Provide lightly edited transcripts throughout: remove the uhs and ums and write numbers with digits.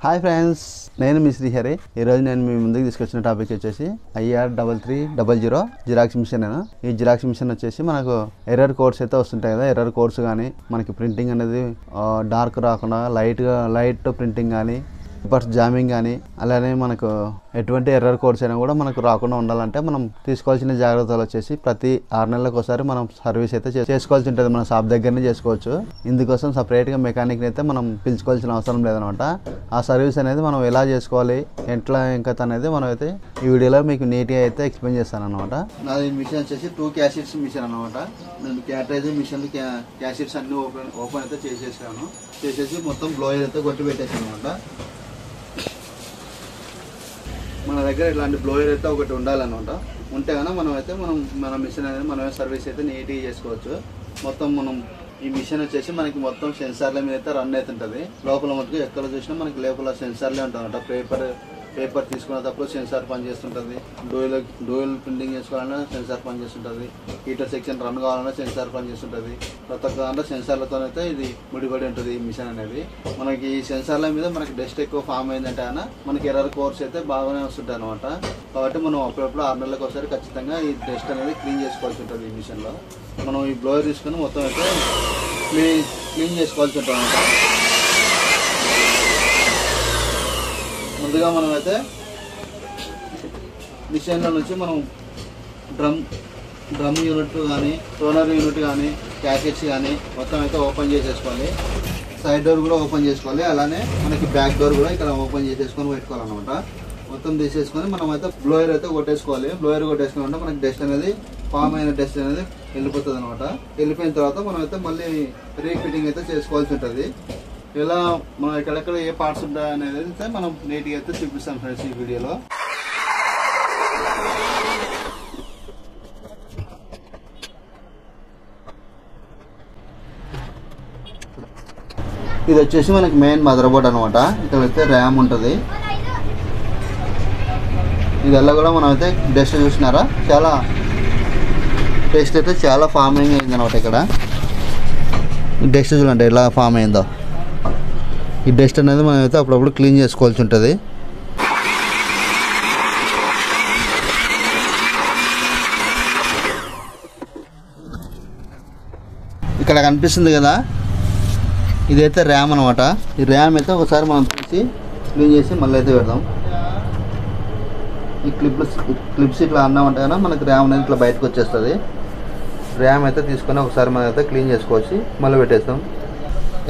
Hi friends, నేను మీ శ్రీహరి. ఈరోజు నేను మీ ముందుకు తీసుకొచ్చిన టాపిక్ వచ్చేసి IR3300 జిరాక్స్ మిషన్. ఈ జిరాక్స్ మిషన్ వచ్చేసి మనకు ఎర్రర్ కోడ్స్ అయితే వస్తుంటాయి కదా, ఎర్రర్ కోడ్స్ కానీ మనకి ప్రింటింగ్ అనేది డార్క్ రాకుండా లైట్ ప్రింటింగ్ కానీ, పేపర్స్ జామింగ్ కానీ, అలానే మనకు ఎటువంటి ఎర్రర్ కోడ్స్ అయినా కూడా మనకు రాకుండా ఉండాలంటే మనం తీసుకోవాల్సిన జాగ్రత్తలు వచ్చేసి ప్రతి 6 నెలలకు ఒకసారి మనం సర్వీస్ అయితే చేసుకోవాల్సి ఉంటుంది. మన షాప్ దగ్గరనే చేసుకోవచ్చు. ఇందుకోసం సపరేట్గా మెకానిక్ని అయితే మనం పిలుచుకోవాల్సిన అవసరం లేదనమాట. ఆ సర్వీస్ అనేది మనం ఎలా చేసుకోవాలి, ఎట్లా ఇంకా అనేది మనం అయితే ఈ వీడియోలో మీకు నీట్గా అయితే ఎక్స్ప్లెయిన్ చేస్తాను అనమాట. నాది మిషన్ వచ్చేసి 2 క్యాషిట్స్ మిషన్ అనమాట. నేను క్యాటరైజ్ మిషన్ క్యాషిట్స్ అన్ని ఓపెన్ అయితే చేసేసి మొత్తం బ్లోయర్ అయితే కొట్టి పెట్టేసాను అనమాట. మన దగ్గర ఇట్లాంటి బ్లోయర్ అయితే ఒకటి ఉండాలన్నమాట. ఉంటే కనుక మన మిషన్ అనేది మనమే సర్వీస్ అయితే నీట్గా చేసుకోవచ్చు. మొత్తం మనం ఈ మిషన్ వచ్చేసి మనకి మొత్తం సెన్సార్ల మీద అయితే రన్ అవుతుంటుంది. లోపల మటుకు ఎక్కడ చూసినా మనకి లోపల సెన్సార్లే ఉంటుంది. పేపర్ తీసుకునేటప్పుడు సెన్సార్ పనిచేస్తుంటుంది. డోయల్ ప్రింటింగ్ చేసుకోవాలన్నా సెన్సార్ పనిచేస్తుంటుంది. హీటర్ సెక్షన్ రన్ కావాలన్నా సెన్సార్ పనిచేస్తుంటుంది. ప్రతి ఒక్క దాంట్లో సెన్సార్లతో అయితే ఇది ముడిపడి ఉంటుంది ఈ మిషన్ అనేది. మనకి ఈ సెన్సార్ల మీద మనకి డస్ట్ ఎక్కువ ఫామ్ అయిందంటే అయినా మనకి ఎర్రర్ కోర్స్ అయితే బాగానే వస్తుంటాయి అనమాట. కాబట్టి మనం అప్పుడప్పుడు 6 నెలలకు ఒకసారి ఖచ్చితంగా ఈ డస్ట్ అనేది క్లీన్ చేసుకోవాల్సి ఉంటుంది. ఈ మిషన్లో మనం ఈ బ్లోయర్ తీసుకొని మొత్తం అయితే క్లీన్ చేసుకోవాల్సి ఉంటుంది అనమాట. ముందుగా మనం అయితే మిషన్ల నుంచి మనం డ్రమ్ యూనిట్ కానీ, టోనర్ యూనిట్ కానీ, ప్యాకెట్స్ కానీ మొత్తం అయితే ఓపెన్ చేసేసుకోవాలి. సైడ్ డోర్ కూడా ఓపెన్ చేసుకోవాలి. అలానే మనకి బ్యాక్ డోర్ కూడా ఇక్కడ ఓపెన్ చేసేసుకొని పెట్టుకోవాలన్నమాట. మొత్తం తీసేసుకొని మనం అయితే బ్లోయర్ అయితే కొట్టేసుకోవాలి. బ్లోయర్ కొట్టేసుకుంటే మనకి డస్ట్ అనేది ఫామ్ అయిన డస్ట్ అనేది వెళ్ళిపోతుంది అనమాట. వెళ్ళిపోయిన తర్వాత మనం అయితే మళ్ళీ రీఫిట్టింగ్ అయితే చేసుకోవాల్సి ఉంటుంది. ఇలా మనం ఎక్కడెక్కడ ఏ పార్ట్స్ ఉంటాయి అనేది అయితే మనం నీట్గా అయితే చూపిస్తాం ఫ్రెండ్స్ ఈ వీడియోలో. ఇది వచ్చేసి మనకి మెయిన్ మదర్ బోర్డ్ అనమాట. ఇక్కడ అయితే ర్యామ్ ఉంటుంది. ఇదల్లా కూడా మనం అయితే డస్ట్ చూసినారా, చాలా డస్ట్ అయితే చాలా ఫార్మింగ్ అయింది అనమాట. ఇక్కడ డస్ట్ చూడండి ఎలా ఫామ్ అయిందో. ఈ డస్ట్ అనేది మనం అయితే అప్పుడప్పుడు క్లీన్ చేసుకోవాల్సి ఉంటుంది. ఇక్కడ కనిపిస్తుంది కదా, ఇదైతే ర్యామ్ అనమాట. ఈ ర్యామ్ అయితే ఒకసారి మనం తీసి క్లీన్ చేసి మళ్ళీ అయితే పెడదాం. ఈ క్లిప్స్ ఇట్లా అన్నామంటే కదా మనకి ర్యామ్ అనేది ఇట్లా బయటకు వచ్చేస్తుంది. ర్యామ్ అయితే తీసుకొని ఒకసారి మనం అయితే క్లీన్ చేసుకోవచ్చు. మళ్ళీ పెట్టేస్తాం.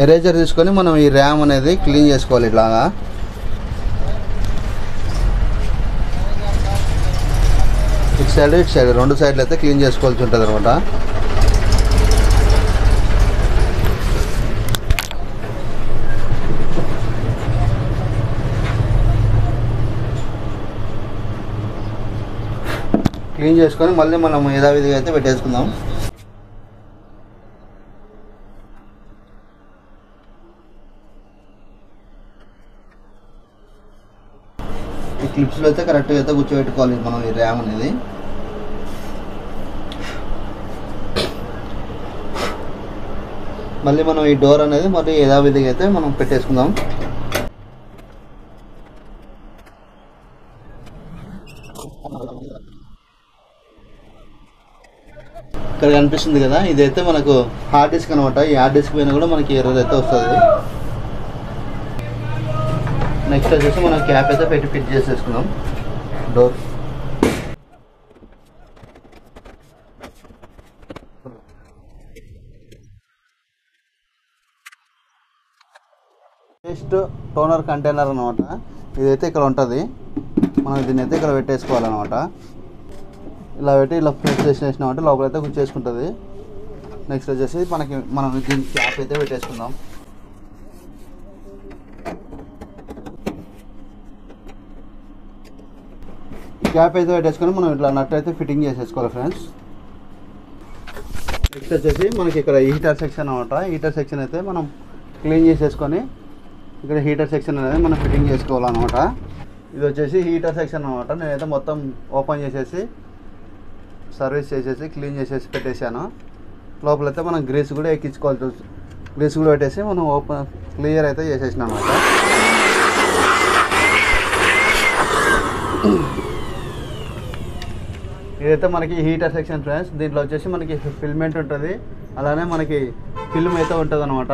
ఎరేజర్ తీసుకొని మనం ఈ ర్యామ్ అనేది క్లీన్ చేసుకోవాలి. ఇట్లాగా ఇటు సైడ్ రెండు సైడ్లు అయితే క్లీన్ చేసుకోవాల్సి ఉంటుంది అనమాట. క్లీన్ చేసుకొని మళ్ళీ మనం యథావిధిగా అయితే పెట్టేసుకుందాం. ఈ క్లిప్స్లో అయితే కరెక్ట్గా అయితే కూర్చోబెట్టుకోవాలి మనం ఈ ర్యామ్ అనేది. మళ్ళీ మనం ఈ డోర్ అనేది మరి యథావిధిగా అయితే మనం పెట్టేసుకుందాం. ఇక్కడ కనిపిస్తుంది కదా, ఇదైతే మనకు హార్డ్ డిస్క్ అనమాట. ఈ హార్డ్ డిస్క్ పైన కూడా మనకి ఎర్రర్ అయితే వస్తుంది. నెక్స్ట్ వచ్చేసి మనం క్యాప్ అయితే పెట్టి ఫిట్ చేసేసుకుందాం డోర్. నెక్స్ట్ టోనర్ కంటైనర్ అనమాట. ఇదైతే ఇక్కడ ఉంటుంది. మనం దీన్ని అయితే ఇక్కడ పెట్టేసుకోవాలన్నమాట. ఇలా పెట్టి ఇలా ప్రెస్ చేసినామంటే లోపలైతే కూర్చేసుకుంటుంది. నెక్స్ట్ వచ్చేసి మనం దీనికి క్యాప్ అయితే పెట్టేసుకుందాం. క్యాప్ అయితే పెట్టేసుకొని మనం ఇట్లా నట్ అయితే ఫిట్టింగ్ చేసేసుకోవాలి ఫ్రెండ్స్. నెక్స్ట్ వచ్చేసి మనకి ఇక్కడ హీటర్ సెక్షన్ అనమాట. హీటర్ సెక్షన్ అయితే మనం క్లీన్ చేసేసుకొని ఇక్కడ హీటర్ సెక్షన్ అనేది మనం ఫిట్టింగ్ చేసుకోవాలన్నమాట. ఇది వచ్చేసి హీటర్ సెక్షన్ అనమాట. నేనైతే మొత్తం ఓపెన్ చేసేసి సర్వీస్ చేసేసి క్లీన్ చేసేసి పెట్టేశాను. లోపలైతే మనం గ్రీస్ కూడా ఎక్కించుకోవాల్సి, గ్రీస్ కూడా పెట్టేసి మనం ఓపెన్ క్లియర్ అయితే చేసేసినాం అనమాట. ఇదైతే మనకి హీటర్ సెక్షన్ ఫ్రెండ్స్. దీంట్లో వచ్చేసి మనకి ఫిల్మెంట్ ఉంటుంది, అలానే మనకి ఫిల్మ్ అయితే ఉంటుంది అనమాట.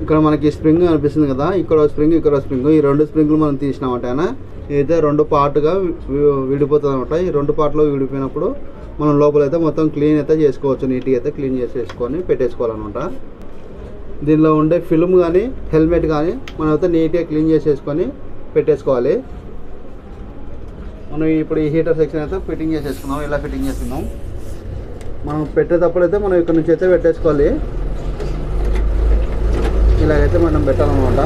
ఇక్కడ మనకి స్ప్రింగ్ అనిపిస్తుంది కదా, ఇక్కడ స్ప్రింగ్ ఇక్కడ స్ప్రింగ్, ఈ రెండు స్ప్రింగ్లు మనం తీసినామంటే ఇదైతే రెండు పార్ట్గా విడిపోతుంది అనమాట. ఈ రెండు పార్ట్లో విడిపోయినప్పుడు మనం లోపలైతే మొత్తం క్లీన్ అయితే చేసుకోవచ్చు, నీట్గా అయితే క్లీన్ చేసేసుకొని పెట్టేసుకోవాలన్నమాట. దీనిలో ఉండే ఫిల్మ్ కానీ హెల్మెట్ కానీ మనం అయితే నీట్గా క్లీన్ చేసేసుకొని పెట్టేసుకోవాలి. మనం ఇప్పుడు ఈ హీటర్ సెక్షన్ అయితే ఫిట్టింగ్ చేసేసుకుందాం. ఇలా ఫిట్టింగ్ చేసుకుందాం. మనం పెట్టేటప్పుడు అయితే మనం ఇక్కడ నుంచి అయితే పెట్టేసుకోవాలి. ఇలాగైతే మనం పెట్టాలన్నమాట.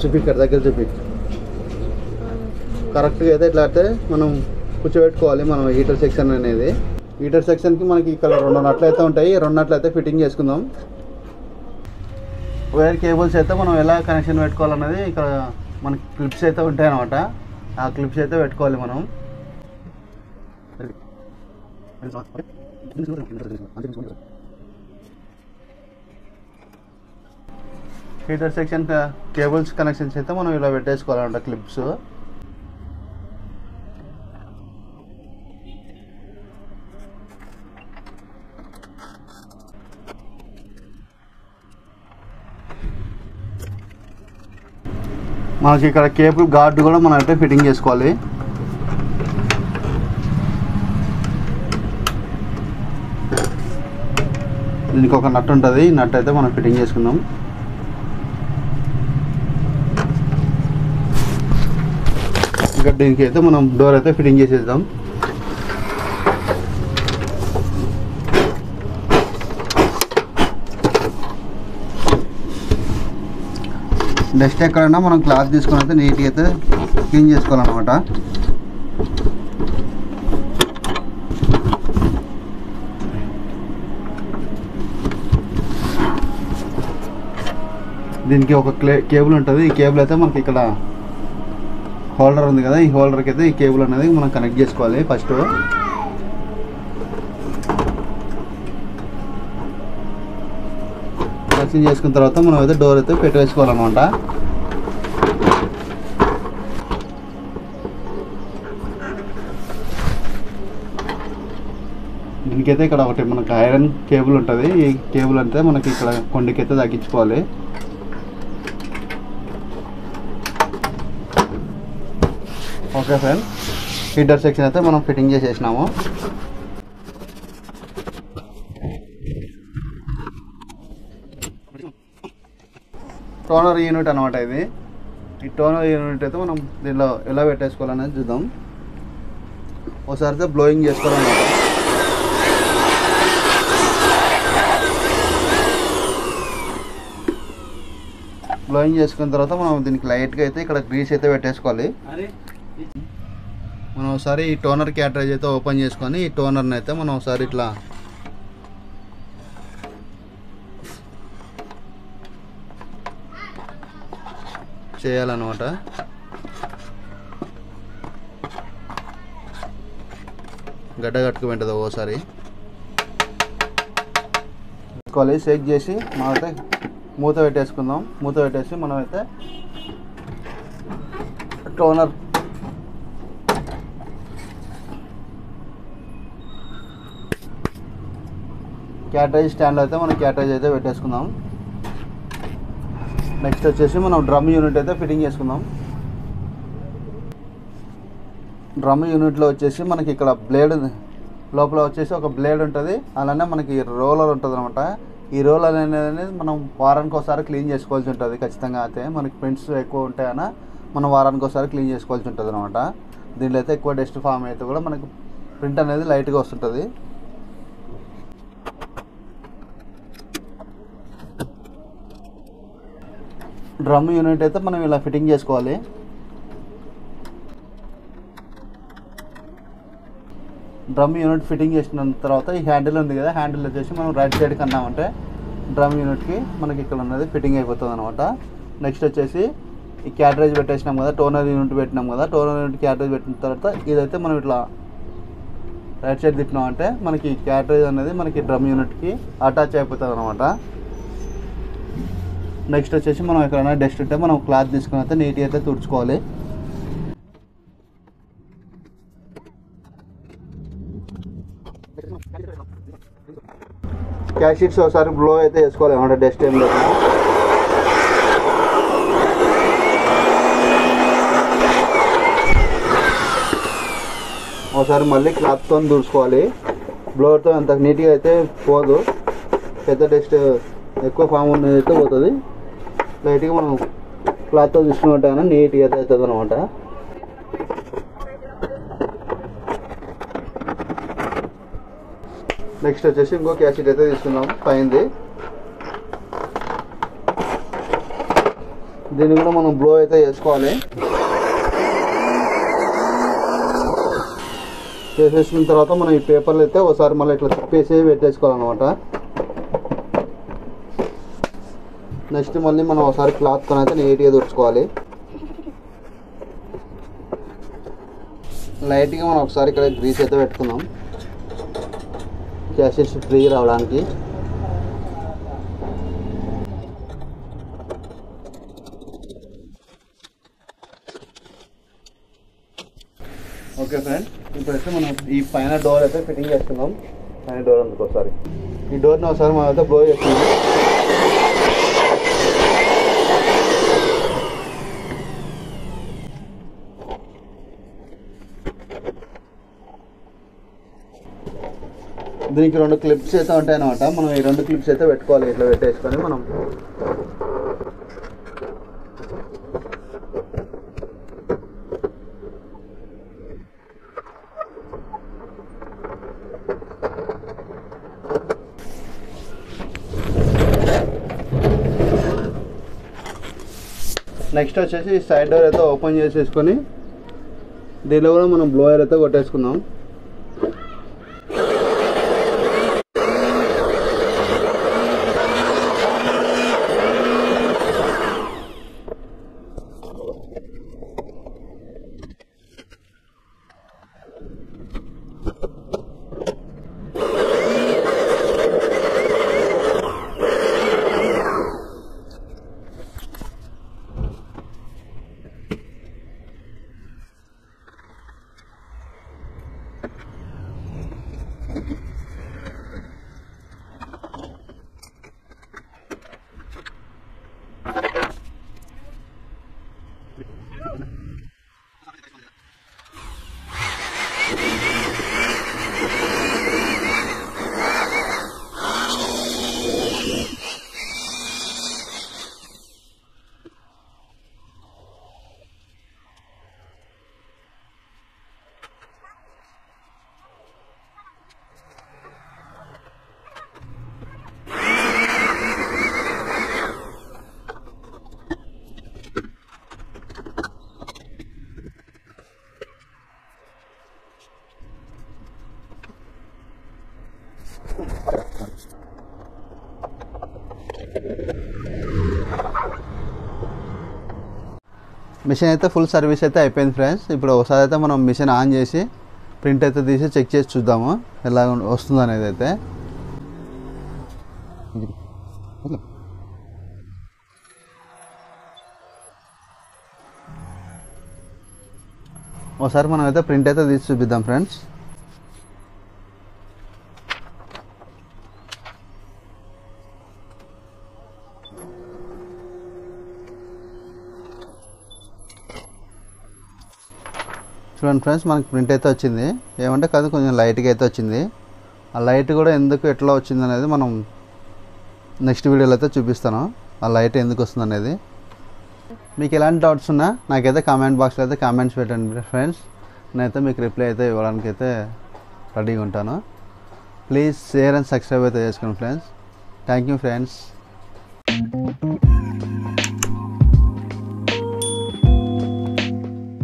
చూపి ఇక్కడ దగ్గర చూపి కరెక్ట్గా అయితే ఇట్లా అయితే మనం కూర్చోబెట్టుకోవాలి. మనం హీటర్ సెక్షన్ అనేది, హీటర్ సెక్షన్కి మనకి ఇక్కడ 2 నట్లు అయితే ఉంటాయి. 2 నట్లు అయితే ఫిట్టింగ్ చేసుకుందాం. వైర్ కేబుల్స్ అయితే మనం ఎలా కనెక్షన్ పెట్టుకోవాలన్నది ఇక్కడ మనకి క్లిప్స్ అయితే ఉంటాయి అన్నమాట. ఆ క్లిప్స్ అయితే పెట్టుకోవాలి మనం. హీటర్ సెక్షన్ కేబుల్స్ కనెక్షన్స్ అయితే మనం ఇలా పెట్టేసుకోవాలన్నమాట క్లిప్స్. మనకి ఇక్కడ కేబుల్ గార్డ్ కూడా మనం అయితే ఫిట్టింగ్ చేసుకోవాలి. దీనికి ఒక నట్ ఉంటుంది, ఈ నట్ అయితే మనం ఫిట్టింగ్ చేసుకుందాం. ఇంకా దీనికి అయితే మనం డోర్ అయితే ఫిట్టింగ్ చేసేద్దాం. నెక్స్ట్ ఎక్కడైనా మనం క్లాత్ తీసుకొని అయితే నీట్గా అయితే క్లీన్ చేసుకోవాలన్నమాట. దీనికి ఒక కేబుల్ ఉంటుంది. ఈ కేబుల్ అయితే మనకి ఇక్కడ హోల్డర్ ఉంది కదా, ఈ హోల్డర్కి అయితే ఈ కేబుల్ అనేది మనం కనెక్ట్ చేసుకోవాలి. ఫస్ట్ కనెక్షన్ చేసుకున్న తర్వాత మనం అయితే డోర్ అయితే పెట్టేసుకోవాలన్నమాట. దీనికైతే ఇక్కడ ఒకటి మనకి ఐరన్ కేబుల్ ఉంటుంది. ఈ కేబుల్ అంటే మనకి ఇక్కడ కొండకైతే తగ్గించుకోవాలి. ఓకే ఫ్రెండ్, హీటర్ సెక్షన్ అయితే మనం ఫిట్టింగ్ చేసేసినాము. టోనర్ యూనిట్ అనమాట ఇది. ఈ టోనర్ యూనిట్ అయితే మనం దీనిలో ఎలా పెట్టేసుకోవాలనేది చూద్దాం. ఒకసారి అయితే బ్లోయింగ్ చేసుకోవాలన్నమాట. బ్లోయింగ్ చేసుకున్న తర్వాత మనం దీనికి లైట్గా అయితే ఇక్కడ గ్రీస్ అయితే పెట్టేసుకోవాలి. మనం ఒకసారి ఈ టోనర్ క్యాటరేజ్ అయితే ఓపెన్ చేసుకొని ఈ టోనర్ని అయితే మనం ఒకసారి ఇట్లా చేయాలన్నమాట. గడ్డ కట్టుకుపోయింటుంది ఓసారి షేక్ చేసి మనమైతే మూత పెట్టేసుకుందాం. మూత పెట్టేసి మనమైతే టోనర్ క్యాటరేజ్ స్టాండ్ అయితే మనం క్యాటరేజ్ అయితే పెట్టేసుకుందాం. నెక్స్ట్ వచ్చేసి మనం డ్రమ్ యూనిట్ అయితే ఫిట్టింగ్ చేసుకుందాం. డ్రమ్ యూనిట్లో వచ్చేసి మనకి ఇక్కడ బ్లేడ్ లోపల వచ్చేసి ఒక బ్లేడ్ ఉంటుంది, అలానే మనకి రోలర్ ఉంటుంది అనమాట. ఈ రోలర్ అనేది మనం వారానికి ఒకసారి క్లీన్ చేసుకోవాల్సి ఉంటుంది ఖచ్చితంగా. అయితే మనకి ప్రింట్స్ ఎక్కువ ఉంటాయన్నా మనం వారానికి ఒకసారి క్లీన్ చేసుకోవాల్సి ఉంటుంది అనమాట. దీనిలో అయితే ఎక్కువ డస్ట్ ఫామ్ అయితే కూడా మనకి ప్రింట్ అనేది లైట్గా వస్తుంటుంది. డ్రమ్ యూనిట్ అయితే మనం ఇలా ఫిట్టింగ్ చేసుకోవాలి. డ్రమ్ యూనిట్ ఫిట్టింగ్ చేసిన తర్వాత ఈ హ్యాండిల్ ఉంది కదా, హ్యాండిల్ వచ్చేసి మనం రైట్ సైడ్కి అన్నామంటే డ్రమ్ యూనిట్కి మనకి ఇక్కడ ఉన్నది ఫిట్టింగ్ అయిపోతుంది అనమాట. నెక్స్ట్ వచ్చేసి ఈ క్యాటరేజ్ పెట్టేసినాం కదా, టోనర్ యూనిట్ పెట్టినాం కదా, టోనర్ యూనిట్ క్యాటరేజ్ పెట్టిన తర్వాత ఇదైతే మనం ఇట్లా రైట్ సైడ్ తిప్పినామంటే మనకి క్యాటరేజ్ అనేది మనకి డ్రమ్ యూనిట్కి అటాచ్ అయిపోతుంది అనమాట. నెక్స్ట్ వచ్చేసి మనం ఎక్కడైనా డస్ట్ ఉంటే మనం క్లాత్ తీసుకుని అయితే నీట్గా అయితే తుడుచుకోవాలి. క్యాష్ షీట్స్ ఒకసారి బ్లో అయితే వేసుకోవాలి, ఏమంటే డస్ట్ ఏం లేదు. ఒకసారి మళ్ళీ క్లాత్తో తుడుచుకోవాలి. బ్లోవర్తో అంత నీట్గా అయితే పోదు, పెద్ద డస్ట్ ఎక్కువ ఫామ్ ఉన్నది అయితే పోతుంది. లైట్గా మనం క్లాత్తో తీసుకున్నట్టు నీట్గా అయితే అవుతుంది అనమాట. నెక్స్ట్ వచ్చేసి ఇంకో క్యాష్ షీట్ అయితే తీసుకుందాం పైంది. దీన్ని కూడా మనం బ్లో అయితే చేసుకోవాలి. చేసేసిన తర్వాత మనం ఈ పేపర్లు అయితే ఒకసారి మళ్ళీ ఇట్లా తిప్పేసి పెట్టేసుకోవాలన్నమాట. నెక్స్ట్ మళ్ళీ మనం ఒకసారి క్లాత్తో అయితే నీట్గా తుడుచుకోవాలి. లైట్గా మనం ఒకసారి ఇక్కడ గ్రీస్ అయితే పెట్టుకుందాం క్యాష్ షీట్స్ ఫ్రీ రావడానికి. ఓకే ఫ్రెండ్, ఇప్పుడైతే మనం ఈ పైన డోర్ అయితే ఫిట్టింగ్ చేస్తున్నాం. పైన డోర్ అందుకు ఒకసారి ఈ డోర్ని ఒకసారి మనం అయితే బ్లో చేస్తున్నాం. దీనికి 2 క్లిప్స్ అయితే ఉంటాయన్నమాట. మనం ఈ 2 క్లిప్స్ అయితే పెట్టుకోవాలి. ఇట్లా పెట్టేసుకొని మనం నెక్స్ట్ వచ్చేసి సైడ్ డోర్ అయితే ఓపెన్ చేసేసుకొని దీనిలో కూడా మనం బ్లోయర్ అయితే కొట్టేసుకుందాం. మిషన్ అయితే ఫుల్ సర్వీస్ అయితే అయిపోయింది ఫ్రెండ్స్. ఇప్పుడు ఒకసారి అయితే మనం మిషన్ ఆన్ చేసి ప్రింట్ అయితే తీసి చెక్ చేసి చూద్దాము ఎలా వస్తుంది అనేది. అయితే ఒకసారి మనం అయితే ప్రింట్ అయితే తీసి చూపిద్దాం ఫ్రెండ్స్. చూడండి ఫ్రెండ్స్, మనకి ప్రింట్ అయితే వచ్చింది. ఏమంటే కాదు, కొంచెం లైట్గా అయితే వచ్చింది. ఆ లైట్ కూడా ఎందుకు ఎట్లా వచ్చింది అనేది మనం నెక్స్ట్ వీడియోలో అయితే చూపిస్తాను. ఆ లైట్ ఎందుకు వస్తుంది అనేది. మీకు ఎలాంటి డౌట్స్ ఉన్నా నాకైతే కామెంట్ బాక్స్లో అయితే కామెంట్స్ పెట్టండి ఫ్రెండ్స్. నేనైతే మీకు రిప్లై అయితే ఇవ్వడానికి అయితే రెడీగా ఉంటాను. ప్లీజ్ షేర్ అండ్ సబ్స్క్రైబ్ అయితే చేసుకోండి ఫ్రెండ్స్. Thank you friends.